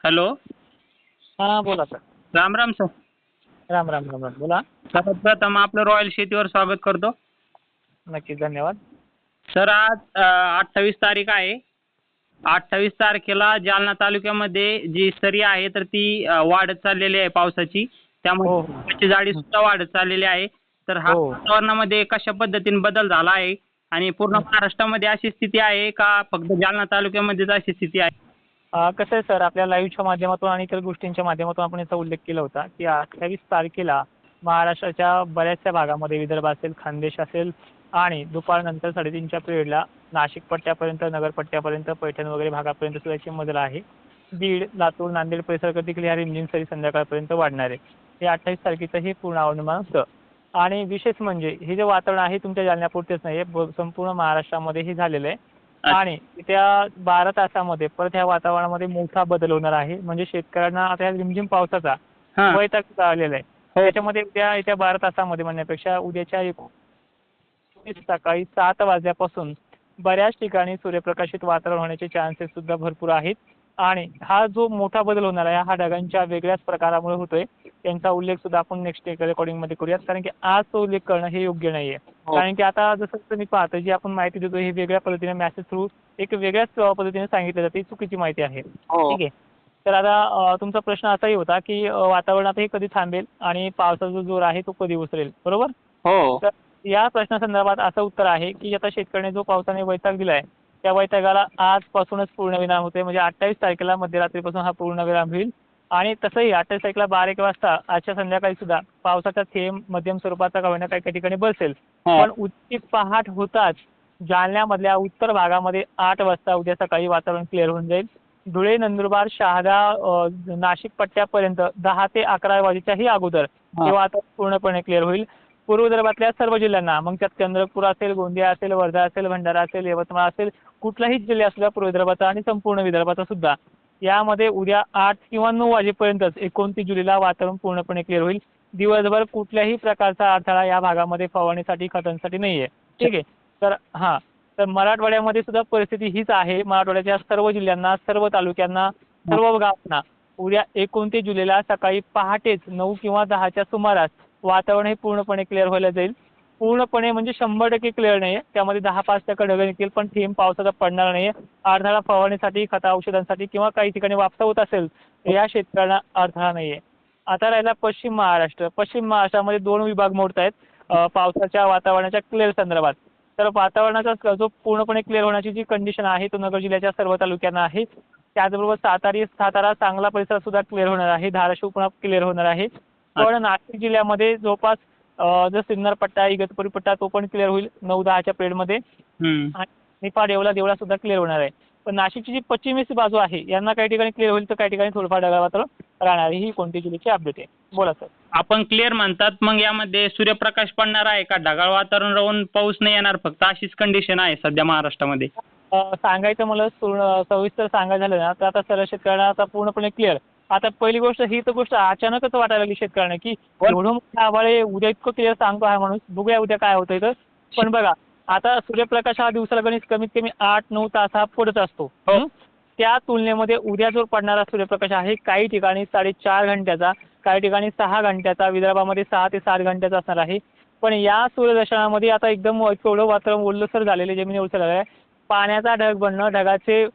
Hello. हां, बोला sir. Ram Ram sir. Ram, Ram, Ram, Ram. बोला. सर्वप्रथम आपलं रॉयल शेतीवर स्वागत करतो. नक्कीच, धन्यवाद. सर आज 28 तारीख आहे. 28 तारखेला जालना तालुक्यामध्ये जी सरी आहे तर ती वाढत चाललेली आहे पावसाची. त्यामुळे हो, पावसाची जाडी हं. सुद्धा वाढत चाललेली आहे. तर हा हो. वातावरणामध्ये कशा पद्धतीने बदल झाला आहे आणि पूर्ण हं. महाराष्ट्रामध्ये अशी स्थिती आहे का फक्त जालना तालुक्यामध्येच अशी स्थिती आहे? कसं आहे सर, आपल्या लाईव्हच्या माध्यमातून आणि इतर गोष्टींच्या माध्यमातून आपण याचा उल्लेख केला होता, की 28 तारखेला महाराष्ट्राच्या बऱ्याचशा भागामध्ये विदर्भ असेल, खानदेश असेल आणि दुपारनंतर 3:30च्या पिरियडला नाशिक पट्ट्यापर्यंत, नगर पट्ट्यापर्यंत, पैठण वगैरे भागापर्यंत सुद्धा याची मजल आहे. बीड, लातूर, नांदेड परिसरात देखील ह्या रिमझिम सरी संध्याकाळपर्यंत वाढणार आहे. हे 28 तारखेचं हे पूर्वानुमान होतं. आणि विशेष म्हणजे हे जे वातावरण आहे तुमच्या जालन्यापुरतेच नाही आहे, संपूर्ण महाराष्ट्रामध्ये हे झालेलं आहे. आणि त्या 12 तासामध्ये परत ह्या वातावरणामध्ये मोठा बदल होणार आहे. म्हणजे शेतकऱ्यांना आता या रिमझिम पावसाचा हां. वैताग आलेला आहे. हो. त्याच्यामध्ये येत्या 12 तासामध्ये म्हणण्यापेक्षा उद्याच्या 19 सकाळी 7 वाजल्यापासून बऱ्याच ठिकाणी सूर्यप्रकाशित वातावरण होण्याचे चान्सेस सुद्धा भरपूर आहेत. आणि हा जो मोठा बदल होणार आहे हा ढगांच्या वेगळ्याच प्रकारामुळे होतोय. त्यांचा उल्लेख सुद्धा आपण नेक्स्ट रेकॉर्डिंगमध्ये करूयात, कारण की आज तो उल्लेख करणं हे योग्य नाहीये. हो. कारण की आता जसं तुम्ही पाहता जी आपण माहिती देतो हे वेगळ्या पद्धतीने मॅसेज थ्रू एक वेगळ्याच पद्धतीने सांगितलं जाते, ही चुकीची माहिती आहे. हो. ठीक आहे. तर आता तुमचा प्रश्न असाही होता की वातावरणात हे कधी थांबेल आणि पावसाचा जो जोर आहे तो कधी ओसरेल, बरोबर? हो. तर या प्रश्नासंदर्भात असं उत्तर आहे की आता शेतकऱ्याने जो पावसाने वैताग दिलाय त्या वैतागाला आजपासूनच पूर्णविराम होते. म्हणजे 28 तारखेला मध्यरात्रीपासून हा पूर्णविराम होईल. आणि तसंही 28 तारखेला 12-1 वाजता आजच्या संध्याकाळी सुद्धा पावसाचा थेंब मध्यम स्वरूपाचा का होईना काही ठिकाणी बसेल. हो. पण उच्च पहाट होताच जालन्यामधल्या उत्तर भागामध्ये 8 वाजता उद्या सकाळी वातावरण क्लिअर होऊन जाईल. धुळे, नंदुरबार, शहादा, नाशिक पट्ट्यापर्यंत 10 ते 11 वाजेच्याही अगोदर हे वातावरण पूर्णपणे क्लिअर होईल. पूर्व विदर्भातल्या सर्व जिल्ह्यांना, मग त्यात चंद्रपूर असेल, गोंदिया असेल, वर्धा असेल, भंडारा असेल, यवतमाळ असेल, कुठलाही जिल्हा असला पूर्व विदर्भाचा आणि संपूर्ण विदर्भाचा सुद्धा यामध्ये उद्या 8 किंवा 9 वाजेपर्यंतच 29 जुलैला वातावरण पूर्णपणे क्लिअर होईल. दिवसभर कुठल्याही प्रकारचा अडथळा या भागामध्ये फवारणीसाठी खतांसाठी नाही आहे. ठीक आहे. तर तर मराठवाड्यामध्ये सुद्धा परिस्थिती हीच आहे. मराठवाड्याच्या सर्व जिल्ह्यांना, सर्व तालुक्यांना, सर्व गावांना उद्या 29 जुलैला सकाळी पहाटेच 9 किंवा 10च्या सुमारास वातावरण हे पूर्णपणे क्लिअर व्हायला जाईल. पूर्णपणे म्हणजे 100% क्लिअर नाही आहे. त्यामध्ये 10-5% ढग निघतील, पण थेंब पावसाचा पडणार नाही आहे. अडथळा फवारणीसाठी, खता औषधांसाठी किंवा काही ठिकाणी वापसा होत असेल तर या शेतकऱ्यांना अडथळा नाही आहे. आता राहिला पश्चिम महाराष्ट्र. पश्चिम महाराष्ट्रामध्ये 2 विभाग मोडत आहेत पावसाच्या वातावरणाच्या क्लिअर संदर्भात. तर वातावरणाचा जो पूर्णपणे क्लिअर होण्याची जी कंडिशन आहे तो नगर जिल्ह्याच्या सर्व तालुक्यांना आहे. त्याचबरोबर सातारा, सांगला परिसर सुद्धा क्लिअर होणार आहे. धाराशिव पुन्हा क्लिअर होणार आहे. पण नाशिक जिल्ह्यामध्ये जवळपास जो सिन्नर पट्टा, इगतपुरी पट्टा तो पण क्लिअर होईल 9-10च्या पिरियडमध्ये. आणि निफाड, येवला, देवळा सुद्धा क्लिअर होणार आहे. पण नाशिकची जी पश्चिमेची बाजू आहे यांना काही ठिकाणी क्लिअर होईल तर काही ठिकाणी थोडंफार ढगाळ वातावरण राहणार आहे. ही कोणती जिल्ह्याची अपडेट आहे. बोला सर. आपण क्लिअर म्हणतात, मग यामध्ये सूर्यप्रकाश पडणार आहे का ढगाळ वातावरण राहून पाऊस नाही येणार, फक्त अशीच कंडिशन आहे सध्या महाराष्ट्रामध्ये? सांगायचं मला सविस्तर सांगायचं झालं ना तर आता सर्व शेतकऱ्यांना आता पूर्णपणे क्लिअर. आता पहिली गोष्ट ही तर गोष्ट अचानकच वाटायला लागली शेतकऱ्यांना की एवढं मोठं आभाळ आहे, उद्या इतकं क्लिअर सांगतो हा माणूस, बघूया उद्या काय होतंय तर. पण बघा आता सूर्यप्रकाश हा दिवसाला कमीत कमी 8-9 तास हा पडत असतो. त्या तुलनेमध्ये उद्या जो पडणारा सूर्यप्रकाश आहे काही ठिकाणी 4.5 घंट्याचा, काही ठिकाणी 6 घंट्याचा, विदर्भामध्ये 6 ते 7 घंट्याचा असणार आहे. पण या सूर्यदर्शनामध्ये आता एकदम एवढं वातावरण ओलसर झालेलं, जमिनी ओलसर झालेलं आहे. पाण्याचा ढग बनणं, ढगाचे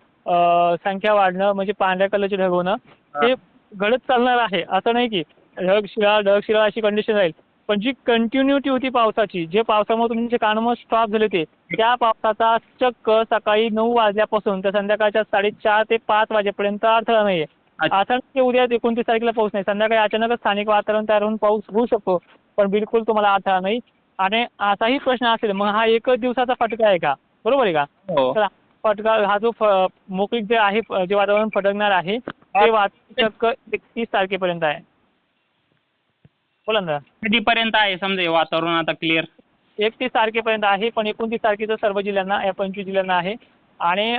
संख्या वाढणं, म्हणजे पांढऱ्या कलरचे ढग होणं हे घडत चालणार आहे. असं नाही की ढग शिराळ अशी कंडिशन राहील. पण जी कंटिन्युटी होती पावसाची, जे पावसामुळे तुमचे कामं स्टॉप झाले त्या पावसाचा चक्क सकाळी 9 वाजल्यापासून तर संध्याकाळच्या 4:30 ते 5 वाजेपर्यंत अडथळा नाही आहे. असं नाही की उद्या 29 तारखेला पाऊस नाही. संध्याकाळी अचानकच स्थानिक वातावरण तयार होऊन पाऊस होऊ शकतो, पण बिलकुल तुम्हाला अडथळा नाही. आणि असाही प्रश्न असेल मग हा एकच दिवसाचा फटका आहे का? बरोबर आहे का? तर फटका हा जो मोकळीक जे आहे, जे वातावरण फटकणार आहे ते वातावरण चक्क 31 तारखेपर्यंत आहे. बोला ना. कधीपर्यंत आहे समजा हे वातावरण आता क्लिअर? 31 तारखेपर्यंत आहे, पण 29 तारखेचं सर्व जिल्ह्यांना, या 25 जिल्ह्यांना आहे. आणि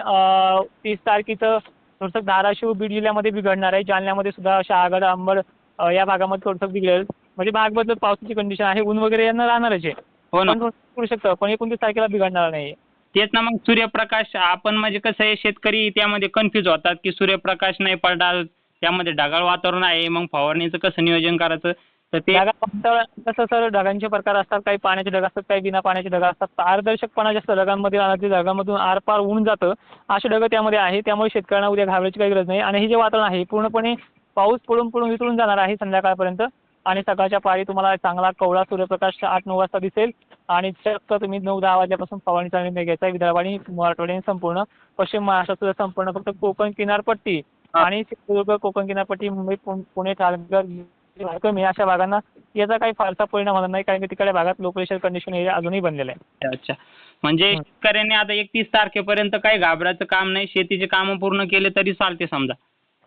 30 तारखेचं थोडंसं धाराशिव, बीड जिल्ह्यामध्ये बिघडणार आहे. जालन्यामध्ये सुद्धा शहागड, अंबड या भागामध्ये थोडंसं बिघडेल. म्हणजे भाग बदलत पावसाची कंडिशन आहे. ऊन वगैरे यांना राहणारच आहे. पण करू शकतं, पण 29 तारखेला बिघडणार नाही. तेच ना, मग सूर्यप्रकाश आपण म्हणजे कसं आहे शेतकरी त्यामध्ये कन्फ्यूज होतात की सूर्यप्रकाश नाही पडणार त्यामध्ये ढगाळ वातावरण आहे, मग फवारणीचं कसं नियोजन करायचं तर ते कसं सर ढगांचे प्रकार असतात, काही पाण्याचे ढग असतात, काही बिना पाण्याचे ढग असतात. पारदर्शकपणा जास्त ढगांमध्ये आला की ढगांमधून आरपार ऊन जातं, असे ढग त्यामध्ये आहे. त्यामुळे शेतकऱ्यांना उद्या घाबरायची काही गरज नाही. आणि हे जे वातावरण आहे पूर्णपणे पाऊस पडून पडून वितळून जाणार आहे संध्याकाळपर्यंत. आणि सकाळच्या पारी तुम्हाला चांगला कोवळा सूर्यप्रकाश 8-9 वाजता दिसेल. आणि चक्क तुम्ही 9-10 वाजल्यापासून फवारणीचा निर्णय घ्यायचा. विदर्भ आणि मराठवाड्याने संपूर्ण पश्चिम महाराष्ट्रात सुद्धा संपूर्ण फक्त कोकण किनारपट्टी आणि सिंधुदुर्ग, कोकण किनारपट्टी, मुंबई, पुणे, ठाणे कमी अशा भागांना याचा काही फारसा परिणाम होणार नाही, कारण की तिकडे भागात लो प्रेशर कंडिशन एरिया अजूनही बनलेला आहे. अच्छा, म्हणजे शेतकऱ्यांनी आता 31 तारखेपर्यंत काही घाबरायचं काम नाही, शेतीचे कामं पूर्ण केले तरी चालते समजा.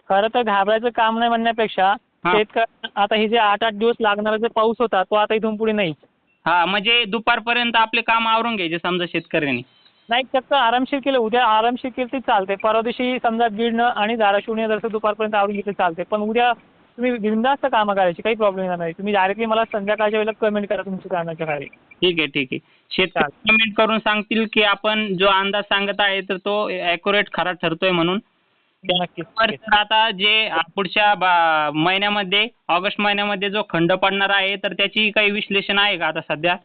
खरं तर घाबरायचं काम नाही म्हणण्यापेक्षा शेतकरी आता हे जे 8-8 दिवस लागणारा जे पाऊस होता तो आता इथून पुढे नाहीच. हा, म्हणजे दुपारपर्यंत आपले काम आवरून घ्यायचे समजा शेतकऱ्यांनी. नाही, चक्क आरामशीर केलं, उद्या आरामशीर केलं तरी चालते. परवा दिवशी समजा बीडनं आणि धाराशिवने जसं दुपारपर्यंत आवरून घेतलं चालते. पण उद्या तुम्ही बिनधास्त कामं करायची, काही प्रॉब्लेम येणार नाही. तुम्ही डायरेक्टली मला संध्याकाळच्या वेळेला कमेंट करा तुमची कामाच्या खाली. ठीक आहे, ठीक आहे. शेतकरी कमेंट करून सांगतील की आपण जो अंदाज सांगत आहे तर तो ॲक्युरेट खरा ठरतोय म्हणून. नक्कीच. तर आता जे पुढच्या महिन्यामध्ये ऑगस्ट महिन्यामध्ये जो खंड पडणार आहे तर त्याची काही विश्लेषण आहे का आता सध्या?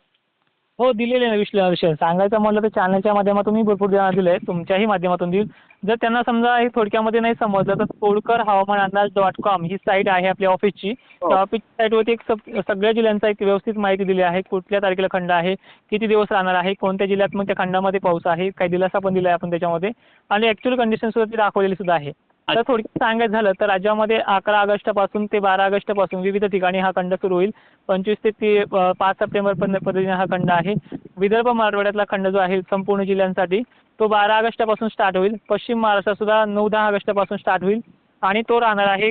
हो, दिलेले आहे विश्लेषण. सांगायचं म्हटलं तर चॅनलच्या माध्यमातून मी भरपूर जणांना दिलं आहे, तुमच्याही माध्यमातून देईल. जर त्यांना समजा हे थोडक्यामध्ये नाही समजलं तर तोडकर हवामान अंदाज.com ही साईट आहे आपल्या ऑफिसची. त्या ऑफिसच्या साईटवरती सगळ्या जिल्ह्यांचा एक व्यवस्थित माहिती दिली आहे. कुठल्या तारखेला खंड आहे, किती दिवस राहणार आहे, कोणत्या जिल्ह्यात मग त्या खंडामध्ये पाऊस आहे, काही दिलासा पण दिला आहे आपण त्याच्यामध्ये. आणि ॲक्च्युअल कंडिशन सुद्धा ती दाखवलेली सुद्धा आहे. तर थोडक्यात सांगायचं झालं तर राज्यामध्ये 11 ऑगस्टपासून ते 12 ऑगस्टपासून विविध ठिकाणी हा खंड सुरू होईल. 25 ते 5 सप्टेंबरपर्यंत पद्धतीने हा खंड आहे. विदर्भ मराठवाड्यातला खंड जो आहे संपूर्ण जिल्ह्यांसाठी तो 12 ऑगस्टपासून स्टार्ट होईल. पश्चिम महाराष्ट्रात सुद्धा 9-10 ऑगस्टपासून स्टार्ट होईल. आणि तो राहणार आहे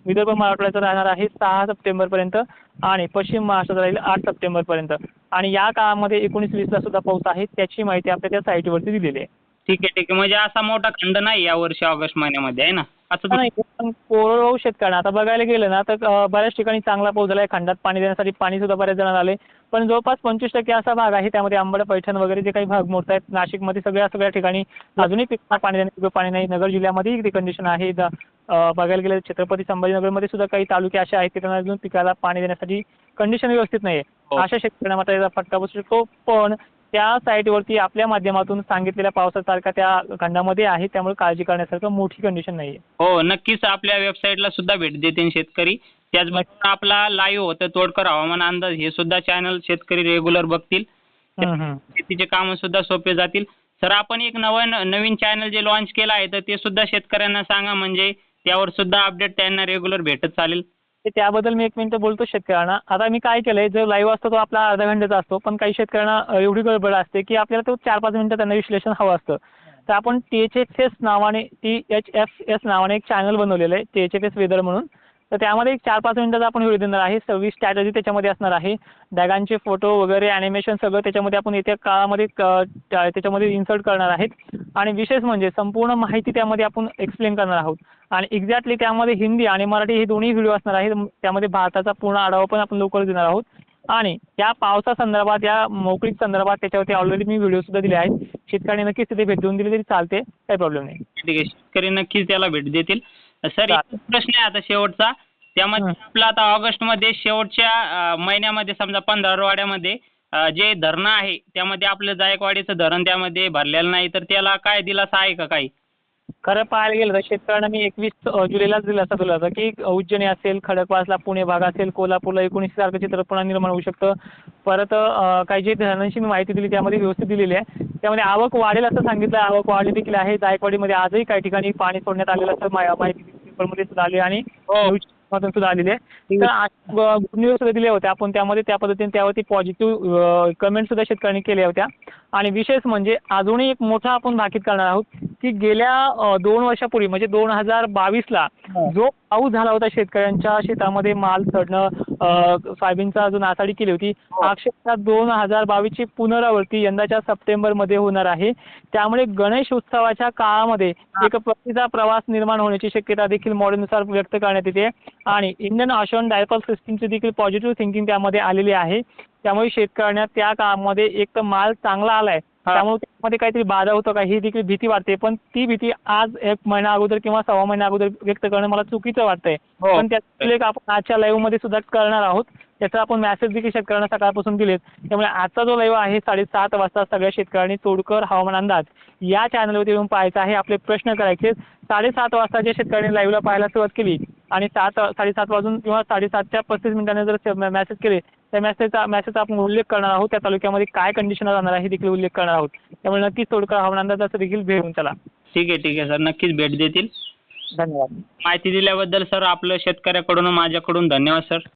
विदर्भ मराठवाड्याचा राहणार आहे 6 सप्टेंबरपर्यंत आणि पश्चिम महाराष्ट्राचा राहील 8 सप्टेंबरपर्यंत. आणि या काळामध्ये 19-20ला सुद्धा पाऊस आहे, त्याची माहिती आपल्या त्या साईटवरती दिलेली आहे. ठीक आहे, ठीक आहे. म्हणजे असा मोठा खंड नाही यावर्षी ऑगस्ट महिन्यामध्ये आहे ना? असं नाही, पण कोरडवाहू शेतकऱ्यांना आता बघायला गेलं ना तर बऱ्याच ठिकाणी चांगला पाऊस झाला आहे. खंडात पाणी देण्यासाठी पाणी सुद्धा बऱ्याच जणांना आले. पण जवळपास 25% असा भाग आहे त्यामध्ये अंबड, पैठण वगैरे जे काही भाग मोडत आहेत. नाशिकमध्ये सगळ्या ठिकाणी अजूनही पिकांना पाणी देण्याचं पाणी नाही. नगर जिल्ह्यामध्येही ती कंडिशन आहे. बघायला गेलं छत्रपती संभाजीनगरमध्ये सुद्धा काही तालुके असे आहेत की त्यांना अजून पिकाला पाणी देण्यासाठी कंडिशन व्यवस्थित नाही आहे. अशा शेतकऱ्यांना मात्र याचा फटका बसू शकतो. पण त्या साईटवरती आपल्या माध्यमातून सांगितलेल्या पावसाच्या तारखा त्या खंडामध्ये आहे, त्यामुळे काळजी करण्यासारखं मोठी कंडिशन नाही आहे. हो, नक्कीच आपल्या वेबसाईटला सुद्धा भेट देतील शेतकरी. त्याचबरोबर आपला लाईव्ह होतं तोडकर हवामान अंदाज, हे सुद्धा चॅनल शेतकरी रेग्युलर बघतील. शेतीचे कामं सुद्धा सोपे जातील. सर, आपण एक नवीन चॅनल जे लॉन्च केलं आहे तर ते सुद्धा शेतकऱ्यांना सांगा, म्हणजे त्यावर सुद्धा अपडेट त्यांना रेग्युलर भेटत चालेल. त्याबद्दल मी 1 मिनिट बोलतो शेतकऱ्यांना. आता मी काय केलंय, जो लाईव्ह असतो तो आपला अर्धा घंट्याचा असतो, पण काही शेतकऱ्यांना एवढी गडबड असते की आपल्याला तो 4-5 मिनिटं त्यांना विश्लेषण हवं असतं. तर आपण THFS नावाने एक चॅनल बनवलेलं आहे, THFS वेदर म्हणून. तर त्यामध्ये एक 4-5 मिनिटाचा आपण व्हिडिओ देणार आहे. सर्व स्ट्रॅटेजी त्याच्यामध्ये असणार आहे. ढगांचे फोटो वगैरे ॲनिमेशन सगळं त्याच्यामध्ये आपण येत्या काळामध्ये त्याच्यामध्ये इन्सर्ट करणार आहेत. आणि विशेष म्हणजे संपूर्ण माहिती त्यामध्ये आपण एक्सप्लेन करणार आहोत. आणि एक्झॅक्टली त्यामध्ये हिंदी आणि मराठी हे दोन्ही व्हिडिओ असणार आहेत. त्यामध्ये भारताचा पूर्ण आढावा पण आपण लवकरच देणार आहोत. आणि त्या पावसासंदर्भात, या मोकळीक संदर्भात त्याच्यावरती ऑलरेडी मी व्हिडिओ सुद्धा दिले आहेत. शेतकऱ्यांनी नक्कीच तिथे भेट देऊन दिली तरी चालते, काही प्रॉब्लेम नाही. ठीक आहे, शेतकरी नक्कीच त्याला भेट देतील. सर, एक प्रश्न आहे आता शेवटचा. त्यामध्ये आपला आता ऑगस्टमध्ये शेवटच्या महिन्यामध्ये समजा 15वाड्यामध्ये जे धरणं आहे त्यामध्ये आपलं जायकवाडीचं धरण त्यामध्ये भरलेलं नाही, तर त्याला काय दिलासा आहे का काही? खरं पाहायला गेलं तर शेतकऱ्यांना मी 21 जुलैलाच दिलासा दिला होता की उज्जैनी असेल, खडकवासला पुणे भाग असेल, कोल्हापूरला 19 सारखं चित्र पुन्हा निर्माण होऊ शकतं. परत काही जे धरणांची मी माहिती दिली त्यामध्ये व्यवस्थित दिलेली आहे. त्यामध्ये आवक वाढेल असं सांगितलं, आवक वाढली देखील आहे. जायकवाडीमध्ये आजही काही ठिकाणी पाणी सोडण्यात आलेलं असं माहिती पेपरमध्ये सुद्धा आली आणि न्यूजमधून सुद्धा आलेली आहे. तर गुड न्यूज सुद्धा दिल्या होत्या आपण त्यामध्ये, त्या पद्धतीने त्यावरती पॉझिटिव्ह कमेंट सुद्धा शेतकऱ्यांनी केल्या होत्या. आणि विशेष म्हणजे अजूनही एक मोठा आपण भाकीत करणार आहोत की गेल्या 2 वर्षापूर्वी म्हणजे 2022ला जो पाऊस झाला होता शेतकऱ्यांच्या शेतामध्ये माल सडणं, सोयाबीनचा जो नासाडी केली होती, अक्षरशः 2022ची पुनरावृत्ती यंदाच्या सप्टेंबरमध्ये होणार आहे. त्यामुळे गणेश उत्सवाच्या काळामध्ये एक प्रतीचा प्रवास निर्माण होण्याची शक्यता देखील मॉडेलनुसार व्यक्त करण्यात येते. आणि इंडियन ओशन डायपर सिस्टीमची देखील पॉझिटिव्ह थिंकिंग त्यामध्ये आलेली आहे. त्यामुळे शेतकऱ्यांना त्या काळामध्ये एक तर माल चांगला आलाय त्यामुळे त्यामध्ये काहीतरी बाधा होतो का ही देखील भीती वाटते. पण ती भीती आज 1 महिना अगोदर किंवा सव्वा महिना अगोदर व्यक्त करणं मला चुकीचं वाटतंय. हो. पण त्यातील एक आपण आजच्या लाईव्हमध्ये सुद्धा करणार आहोत. त्याचा आपण मेसेज देखील शेतकऱ्यांना सकाळपासून दिलेत. त्यामुळे आजचा जो लाईव्ह आहे 7:30 वाजता सगळ्या शेतकऱ्यांनी तोडकर हवामान अंदाज या चॅनलवरती येऊन पाहायचा आहे. आपले प्रश्न करायचे. 7:30 वाजता जे शेतकऱ्यांनी लाईव्हला पाहायला सुरुवात केली आणि 7:30 वाजून किंवा 7:30च्या 35 मिनिटांनी जर मेसेज केले त्या मेसेजचा आपण उल्लेख करणार आहोत. त्या तालुक्यामध्ये काय कंडिशन राहणार आहे हे देखील उल्लेख करणार आहोत. त्यामुळे नक्कीच तोडकर हवामान अंदाजाचं देखील भेट देऊन चला. ठीक आहे सर, नक्कीच भेट देतील. धन्यवाद. माहिती दिल्याबद्दल सर आपलं शेतकऱ्याकडून माझ्याकडून धन्यवाद सर.